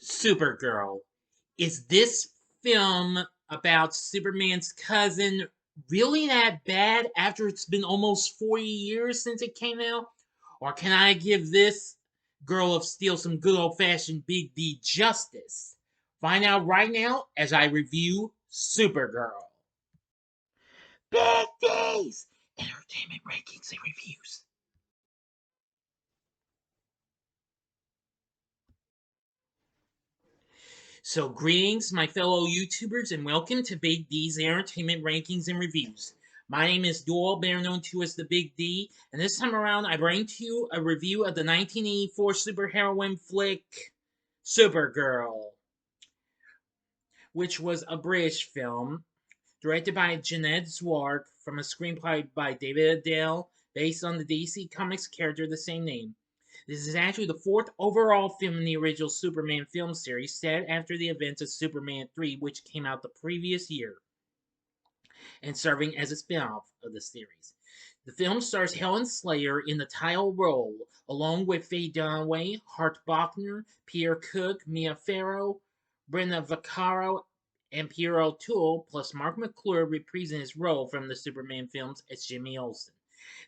Supergirl. Is this film about Superman's cousin really that bad after it's been almost 40 years since it came out? Or can I give this Girl of Steel some good old fashioned Big D justice? Find out right now as I review Supergirl. Big D's! Entertainment rankings and reviews. So, greetings, my fellow YouTubers, and welcome to Big D's Entertainment Rankings and Reviews. My name is Doyle, better known to as the Big D, and this time around I bring to you a review of the 1984 superheroine flick Supergirl, which was a British film directed by Jeanette Zwark from a screenplay by David Adele based on the DC Comics character of the same name. This is actually the fourth overall film in the original Superman film series, set after the events of Superman 3, which came out the previous year, and serving as a spin-off of the series. The film stars Helen Slater in the title role, along with Faye Dunaway, Hart Bochner, Peter Cook, Mia Farrow, Brenda Vaccaro, and Pierre O'Toole, plus Marc McClure reprising his role from the Superman films as Jimmy Olsen.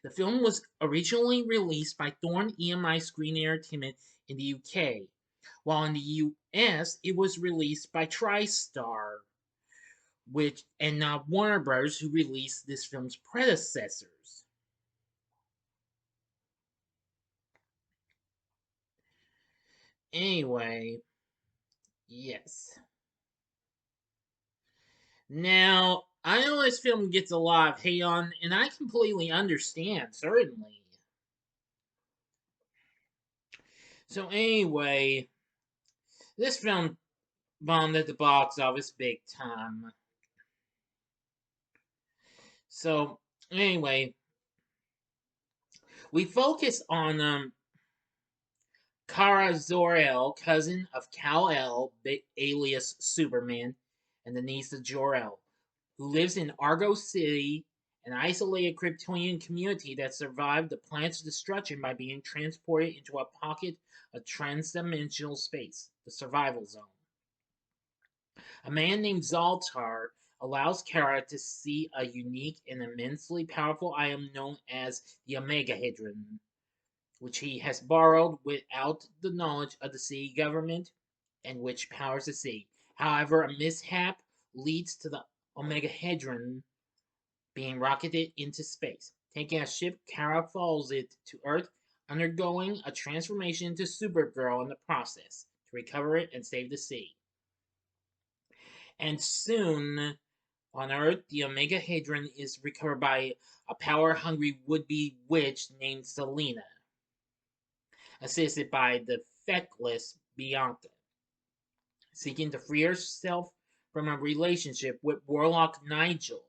The film was originally released by Thorn EMI Screen Entertainment in the UK, while in the US it was released by TriStar, and Warner Bros., who released this film's predecessors. Anyway, yes. Now, I know this film gets a lot of hate on, and I completely understand, certainly. So anyway, this film bombed at the box office big time. So anyway, we focus on Kara Zor-El, cousin of Kal-El, alias Superman, and the niece of Jor-El, who lives in Argo City, an isolated Kryptonian community that survived the planet's destruction by being transported into a pocket of transdimensional space, the survival zone. A man named Zoltar allows Kara to see a unique and immensely powerful item known as the Omegahedron, which he has borrowed without the knowledge of the city government, and which powers the city. However, a mishap leads to the Omegahedron being rocketed into space. Taking a ship, Kara follows it to Earth, undergoing a transformation into Supergirl in the process to recover it and save the city. And soon, on Earth, the Omegahedron is recovered by a power-hungry would-be witch named Selena, assisted by the feckless Bianca, seeking to free herself from a relationship with Warlock Nigel.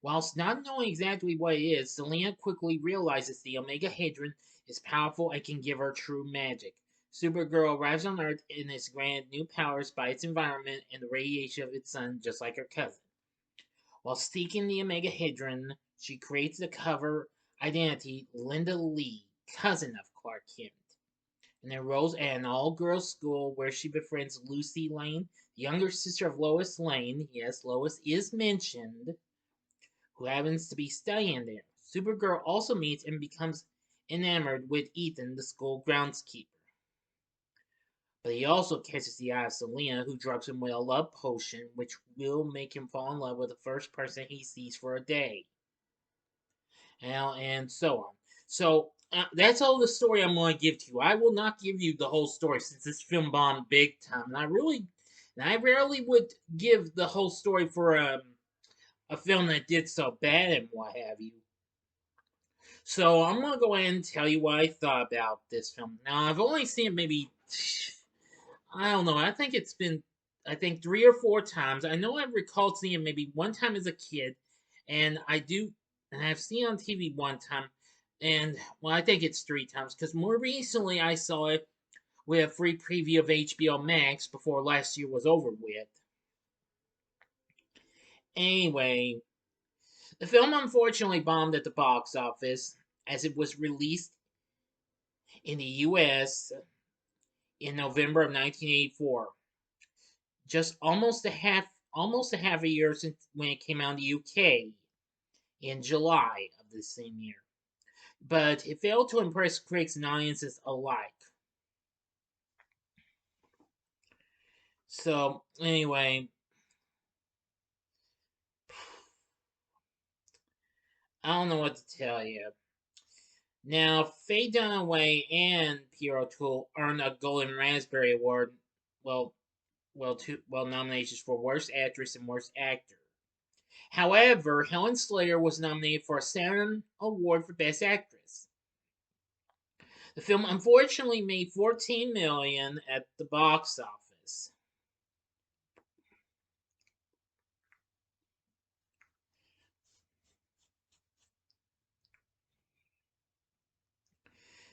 Whilst not knowing exactly what it is, Selena quickly realizes the Omegahedron is powerful and can give her true magic. Supergirl arrives on Earth and is granted new powers by its environment and the radiation of its sun, just like her cousin. While seeking the Omegahedron, she creates the cover identity Linda Lee, cousin of Clark Kent, and enrolls at an all-girls school where she befriends Lucy Lane, the younger sister of Lois Lane. Yes, Lois is mentioned, who happens to be studying there. Supergirl also meets and becomes enamored with Ethan, the school groundskeeper. But he also catches the eye of Selena, who drugs him with a love potion, which will make him fall in love with the first person he sees for a day. And so on. So that's all the story I'm going to give to you. I will not give you the whole story since this film bombed big time. And I rarely would give the whole story for a film that did so bad and what have you. So I'm going to go ahead and tell you what I thought about this film. Now, I've only seen it maybe, I don't know, I think it's been, 3 or 4 times. I know I recall seeing it maybe one time as a kid, and I've seen it on TV one time, and, well, I think it's 3 times, because more recently I saw it with a free preview of HBO Max before last year was over with. Anyway, the film unfortunately bombed at the box office, as it was released in the US in November of 1984. Just almost a half a year since when it came out in the UK in July of this same year. But it failed to impress critics and audiences alike. So, anyway, I don't know what to tell you. Now, Faye Dunaway and Pierre O'Toole earned a Golden Raspberry Award. Nominations for Worst Actress and Worst Actor. However, Helen Slater was nominated for a Saturn Award for Best Actress. The film unfortunately made $14 million at the box office.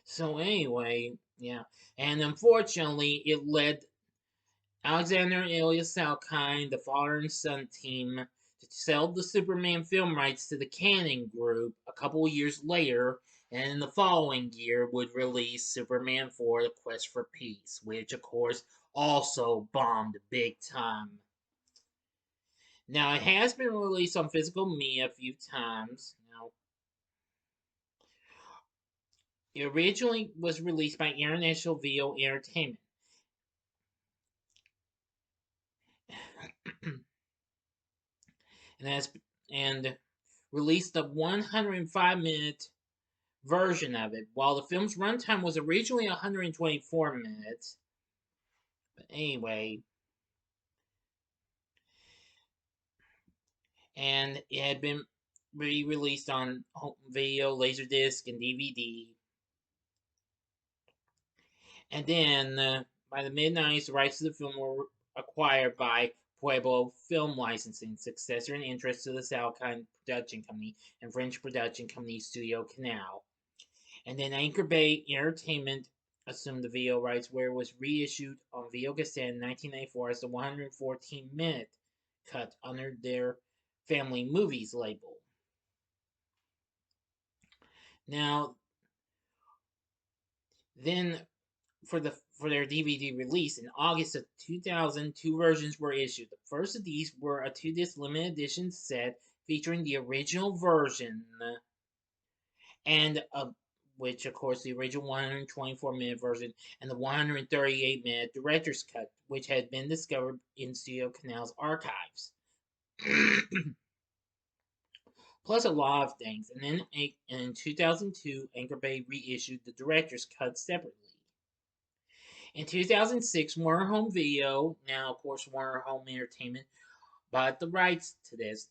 So anyway, yeah, and unfortunately, it led Alexander and Ilya Salkind, the father and son team, to sell the Superman film rights to the Cannon Group a couple years later, and in the following year would release Superman 4: The Quest for Peace, which of course also bombed big time. Now it has been released on physical media a few times. Now, it originally was released by International Video Entertainment. and released a 105-minute version of it, while the film's runtime was originally 124 minutes. But anyway, and it had been re-released on home video, Laserdisc, and DVD. And then, by the mid-90s, the rights to the film were acquired by Pueblo Film Licensing, successor in interest to the Salkind Production Company and French production company Studio Canal. And then Anchor Bay Entertainment assumed the video rights, where it was reissued on video cassette in 1994 as the 114-minute cut under their Family Movies label. Now, then for their DVD release in August of 2000, two versions were issued. The first of these were a 2-disc limited edition set featuring the original version and which of course the original 124-minute version and the 138-minute director's cut, which had been discovered in Studio Canal's archives. Plus a lot of things. And then in 2002, Anchor Bay reissued the director's cut separately. In 2006, Warner Home Video, now of course Warner Home Entertainment, bought the rights to this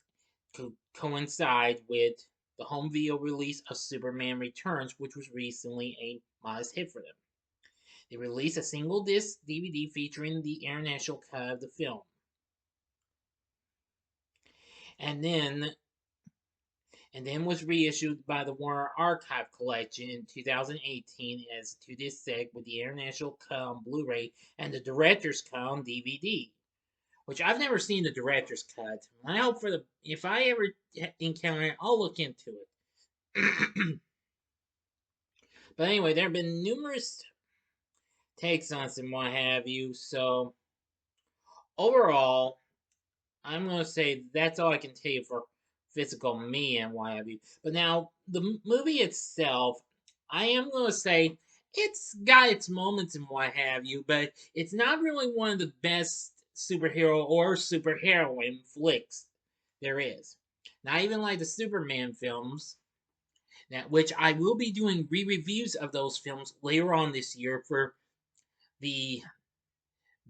to coincide with the home video release of Superman Returns, which was recently a modest hit for them. They released a single disc DVD featuring the international cut of the film. And then was reissued by the Warner Archive Collection in 2018 as a 2-disc set with the international cut on Blu-ray and the director's cut on DVD. Which I've never seen the director's cut. I hope if I ever encounter it, I'll look into it. But anyway, there have been numerous takes on this and what have you. So overall, I'm going to say that's all I can tell you for physical me and what have you. But now, the movie itself, I am going to say it's got its moments and what have you, but it's not really one of the best superhero or superheroine flicks there is. Not even like the Superman films, which I will be doing re-reviews of those films later on this year for the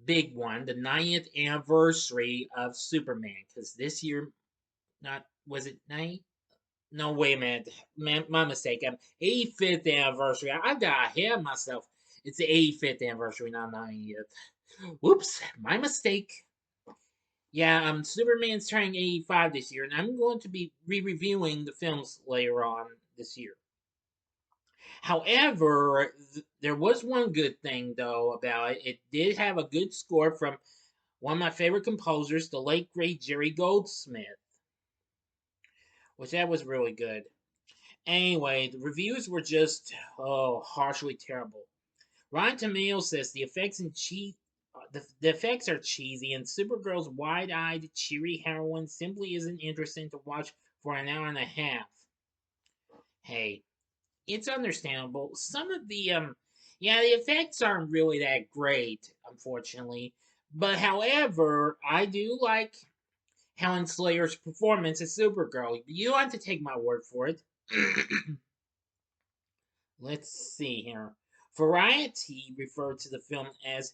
big one, the 90th anniversary of Superman. Because this year, was it 90? No, wait a minute. My mistake. 85th anniversary. I've got ahead of myself. It's the 85th anniversary, not 90th. Whoops, my mistake. Yeah, Superman's turning 85 this year, and I'm going to be re-reviewing the films later on this year. However, there was one good thing, though, about it. It did have a good score from one of my favorite composers, the late, great Jerry Goldsmith. Which that was really good. Anyway, the reviews were just, harshly terrible. Rotten Tomatoes says the effects the effects are cheesy, and Supergirl's wide-eyed, cheery heroine simply isn't interesting to watch for an hour and a half. Hey, it's understandable. Some of the effects aren't really that great, unfortunately. But however, I do like Helen Slater's performance as Supergirl. You don't have to take my word for it. Let's see here. Variety referred to the film as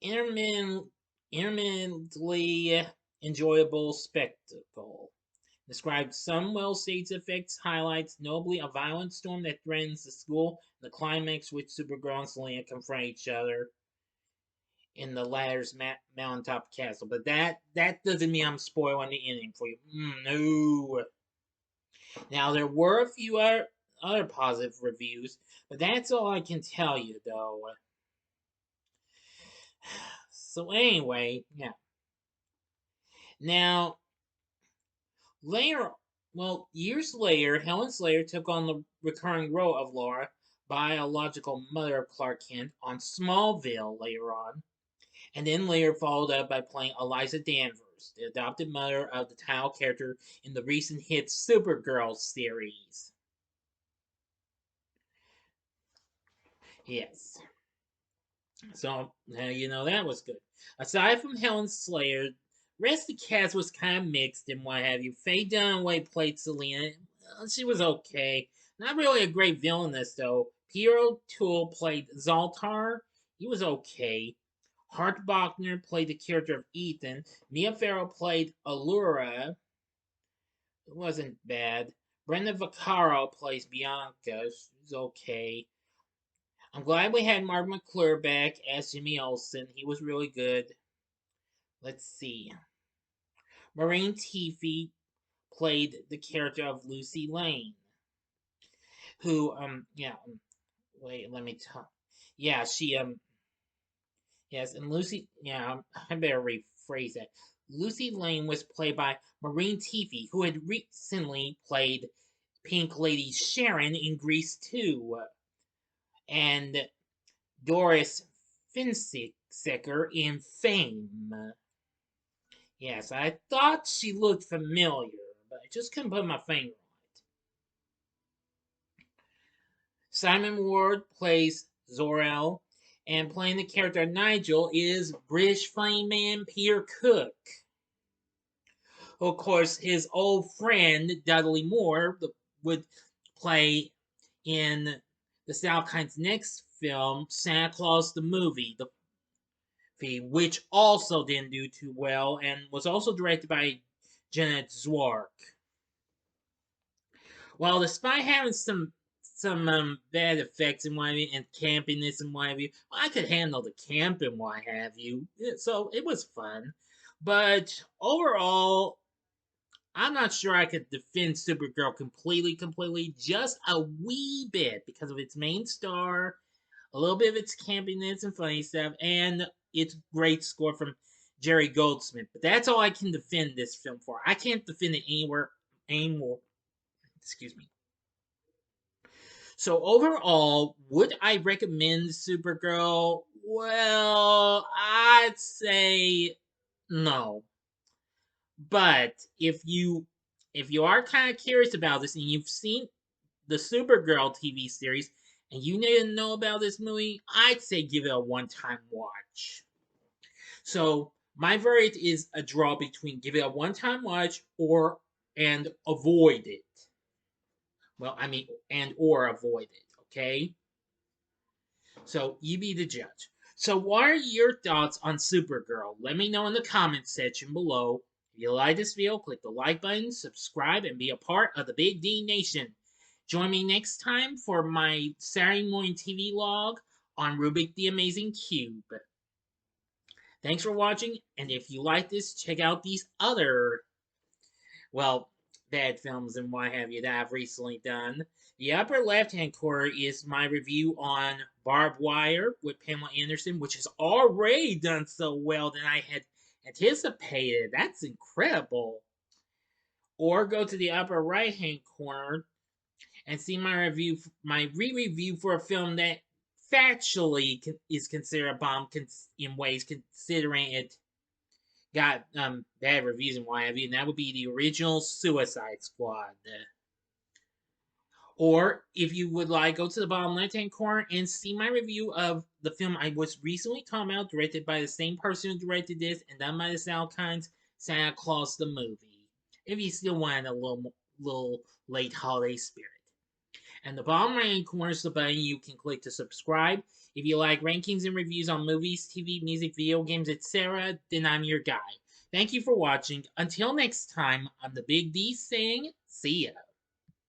intermittently enjoyable spectacle. Described some well-staged effects highlights, notably a violent storm that threatens the school, and the climax which Supergirl and Selena confront each other in the latter's mountaintop castle. But that doesn't mean I'm spoiling the ending for you. No. Now there were a few other positive reviews, but that's all I can tell you, though. So anyway, yeah. Now later, years later, Helen Slater took on the recurring role of Laura, biological mother of Clark Kent, on Smallville later on, and then later followed up by playing Eliza Danvers, the adopted mother of the title character in the recent hit Supergirl series. Yes. So, that was good. Aside from Helen Slater, rest of the cast was kind of mixed and what have you. Faye Dunaway played Selena. She was okay. Not really a great villainess, though. Piero Toole played Zoltar. He was okay. Hart Bachner played the character of Ethan. Mia Farrow played Allura. It wasn't bad. Brenda Vaccaro plays Bianca. She's okay. I'm glad we had Marc McClure back as Jimmy Olsen. He was really good. Let's see. Maureen Teefy played the character of Lucy Lane, who, wait, let me talk. Yeah, she, yes, and Lucy, I better rephrase that. Lucy Lane was played by Maureen Teefy, who had recently played Pink Lady Sharon in Grease 2. And Doris Finsicker in Fame. Yes, I thought she looked familiar, but I just couldn't put my finger on it. Simon Ward plays Zor-El, and playing the character Nigel is British funny man Peter Cook. Of course, his old friend Dudley Moore would play in the Salkinds' next film, Santa Claus the Movie, which also didn't do too well and was also directed by Janet Zwark. While despite having some bad effects and what have you, and campiness and what have you, I could handle the camp and what have you. So it was fun. But overall, I'm not sure I could defend Supergirl completely, just a wee bit because of its main star, a little bit of its campiness and funny stuff, and its great score from Jerry Goldsmith. But that's all I can defend this film for. I can't defend it anymore. Excuse me. So overall, would I recommend Supergirl? Well, I'd say no. But if you are kind of curious about this and you've seen the Supergirl TV series and you didn't know about this movie, I'd say give it a one-time watch. So my verdict is a draw between give it a one-time watch and avoid it. Well, I mean, and or avoid it. Okay. So you be the judge. So what are your thoughts on Supergirl? Let me know in the comments section below. If you like this video, click the like button, subscribe, and be a part of the Big D Nation. Join me next time for my Saturday morning TV log on Rubik the Amazing Cube. Thanks for watching, and if you like this, check out these other, bad films and what have you that I've recently done. The upper left-hand corner is my review on Barbed Wire with Pamela Anderson, which has already done so well than I had anticipated. That's incredible. Or go to the upper right-hand corner and see my re-review for a film that factually is considered a bomb in ways, considering it got bad reviews and what have you, and that would be the original Suicide Squad. Or if you would like, go to the bottom left hand corner and see my review of the film I was recently talking about, directed by the same person who directed this and done by the Salkinds, Santa Claus the movie. If you still want a little late holiday spirit. And the bottom right hand corner is the button you can click to subscribe. If you like rankings and reviews on movies, TV, music, video games, etc., then I'm your guy. Thank you for watching. Until next time, I'm the Big D saying, see ya.